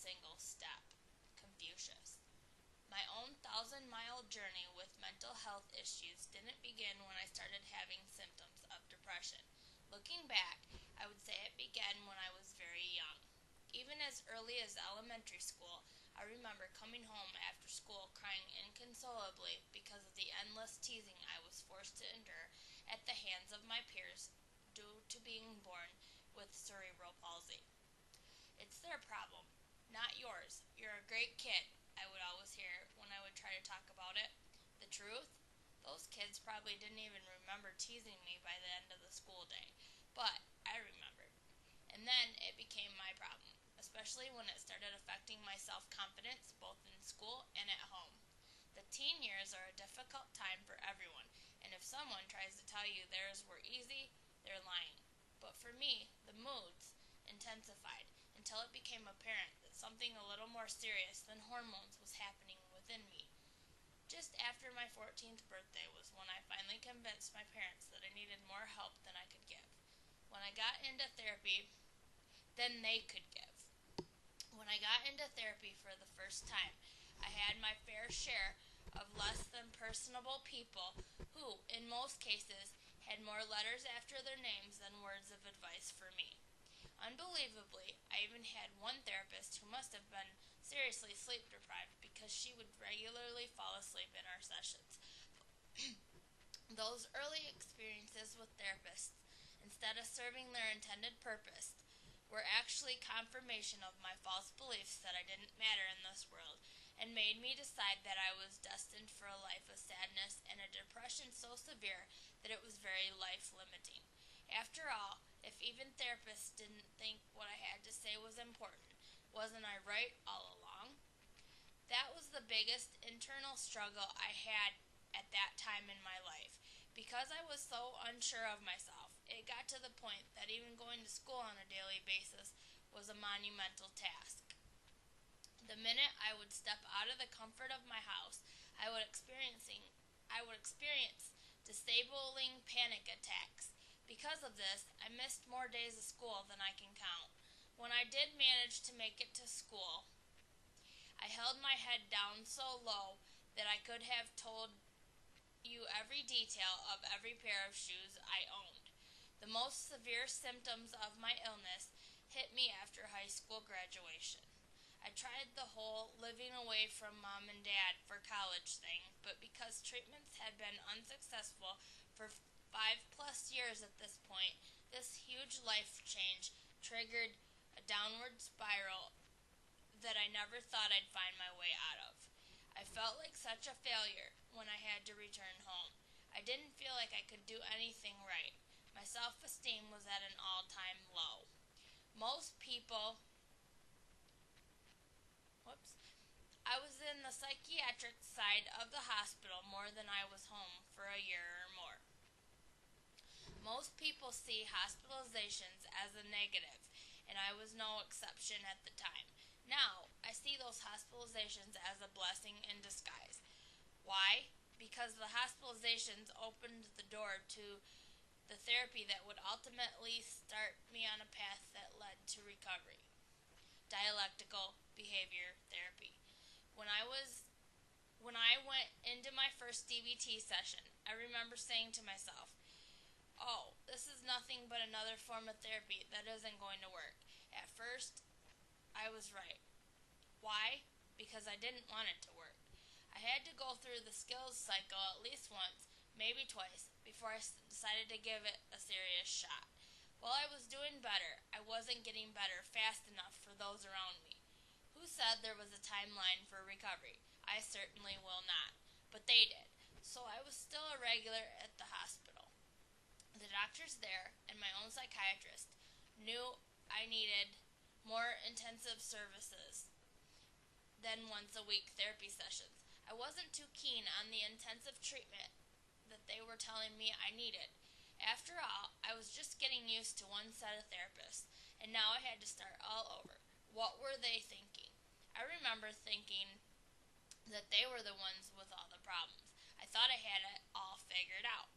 single step. Confucius. My own 1,000-mile journey with mental health issues didn't begin when I started having symptoms of depression. Looking back, I would say it began when I was very young. Even as early as elementary school, I remember coming home after school crying inconsolably because of the endless teasing I was forced to endure at the hands of my peers due to being born with cerebral palsy. It's their problem, not yours. You're a great kid, I would always hear when I would try to talk about it. The truth? Those kids probably didn't even remember teasing me by the end of the school day. But I remembered. And then it became my problem, especially when it started affecting my self-confidence both in school and at home. The teen years are a difficult time for everyone, and if someone tries to tell you theirs were easy, they're lying. But for me, the moods intensified until it became apparent that something a little more serious than hormones was happening within me. Just after my 14th birthday was when I finally convinced my parents that I needed more help than I could give. When I got into therapy, then they could give. When I got into therapy for the first time, I had my fair share of less than personable people who, in most cases, had more letters after their names than words of advice for me. Unbelievably, I even had one therapist who must have been seriously sleep deprived because she would regularly fall asleep in our sessions. Those early experiences with therapists, instead of serving their intended purpose, were actually confirmation of my false beliefs that I didn't matter in this world, and made me decide that I was destined for a life of sadness and a depression so severe that it was very life-limiting. After all, if even therapists didn't think what I had to say was important, wasn't I right all along? That was the biggest internal struggle I had at that time in my life. Because I was so unsure of myself, it got to the point that even going to school on a daily basis was a monumental task. The minute I would step out of the comfort of my house, I would experience disabling panic attacks. Because of this, I missed more days of school than I can count. When I did manage to make it to school, I held my head down so low that I could have told you every detail of every pair of shoes I owned. The most severe symptoms of my illness hit me after high school graduation. I tried the whole living away from mom and dad for college thing, but because treatments had been unsuccessful for 5+ years at this point, this huge life change triggered a downward spiral that I never thought I'd find my way out of. I felt like such a failure when I had to return home. I didn't feel like I could do anything right. My self-esteem was at an all-time low. Most people I was in the psychiatric side of the hospital more than I was home for a year or more. Most people see hospitalizations as a negative, and I was no exception at the time. Now, I see those hospitalizations as a blessing in disguise. Why? Because the hospitalizations opened the door to the therapy that would ultimately start me on a path that led to recovery. Dialectical behavior therapy. When I went into my first DBT session, I remember saying to myself, "Oh, this is nothing but another form of therapy that isn't going to work." At first, I was right. Why? Because I didn't want it to work. I had to go through the skills cycle at least once, maybe twice, before I decided to give it a serious shot. While I was doing better, I wasn't getting better fast enough for those around me. Who said there was a timeline for recovery? I certainly will not. But they did. So I was still a regular at the hospital. The doctors there and my own psychiatrist knew I needed more intensive services than once-a-week therapy sessions. I wasn't too keen on the intensive treatment that they were telling me I needed. After all, I was just getting used to one set of therapists, and now I had to start all over. What were they thinking? I remember thinking that they were the ones with all the problems. I thought I had it all figured out.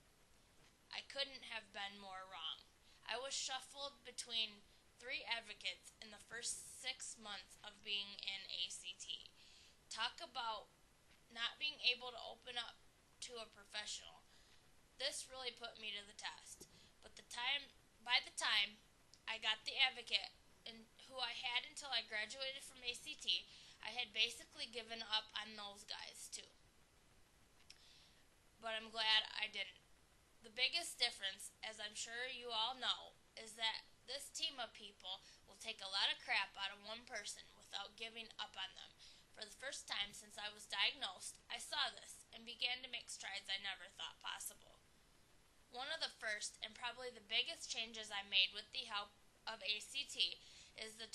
I couldn't have been more wrong. I was shuffled between 3 advocates in the first 6 months of being in ACT. Talk about not being able to open up to a professional. This really put me to the test. By the time I got the advocate and who I had until I graduated from ACT, I had basically given up on those guys too. But I'm glad I didn't. The biggest difference, as I'm sure you all know, is that this team of people will take a lot of crap out of one person without giving up on them. For the first time since I was diagnosed, I saw this and began to make strides I never thought possible. One of the first and probably the biggest changes I made with the help of ACT is in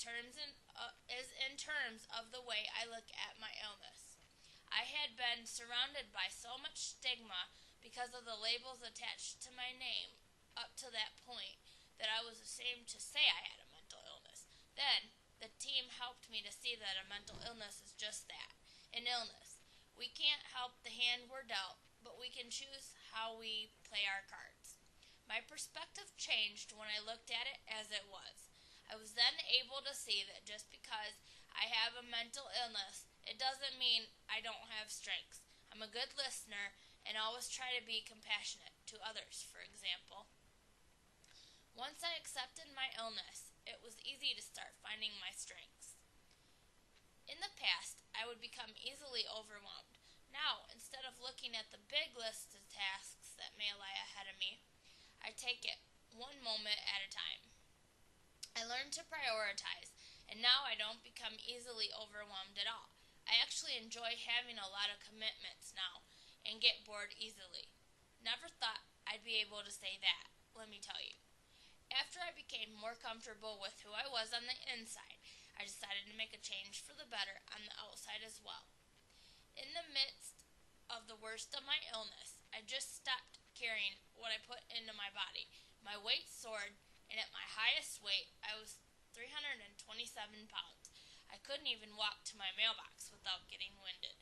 terms of the way I look at my illness. I had been surrounded by so much stigma because of the labels attached to my name up to that point that I was ashamed to say I had a mental illness. Then, the team helped me to see that a mental illness is just that, an illness. We can't help the hand we're dealt, but we can choose how we play our cards. My perspective changed when I looked at it as it was. I was then able to see that just because I have a mental illness, it doesn't mean I don't have strengths. I'm a good listener and always try to be compassionate to others, for example. Once I accepted my illness, it was easy to start finding my strengths. In the past, I would become easily overwhelmed. Now, instead of looking at the big list of tasks that may lie ahead of me, I take it one moment at a time. I learned to prioritize, and now I don't become easily overwhelmed at all. I actually enjoy having a lot of commitments now and get bored easily. Never thought I'd be able to say that, let me tell you. After I became more comfortable with who I was on the inside, I decided to make a change for the better on the outside as well. In the midst of the worst of my illness, I just stopped caring what I put into my body. My weight soared, and at my highest weight, I was 327 pounds. I couldn't even walk to my mailbox without getting winded.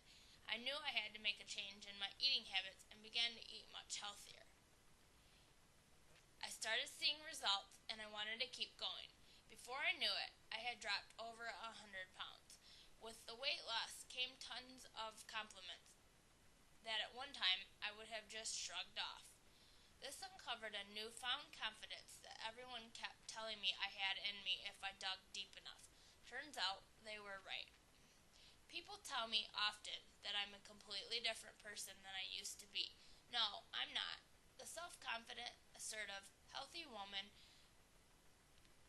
I knew I had to make a change in my eating habits and began to eat much healthier. I started seeing results, and I wanted to keep going. Before I knew it, I had dropped over 100 pounds. With the weight loss came tons of compliments that at one time I would have just shrugged off. This uncovered a newfound confidence that everyone kept telling me I had in me if I dug deep enough. Turns out they were right. People tell me often that I'm a completely different person than I used to be. No, I'm not. The self-confident, assertive, healthy woman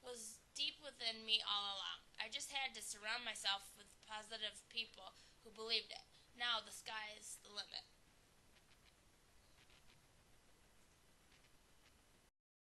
was deep within me all along. I just had to surround myself with positive people who believed it. Now the sky is the limit.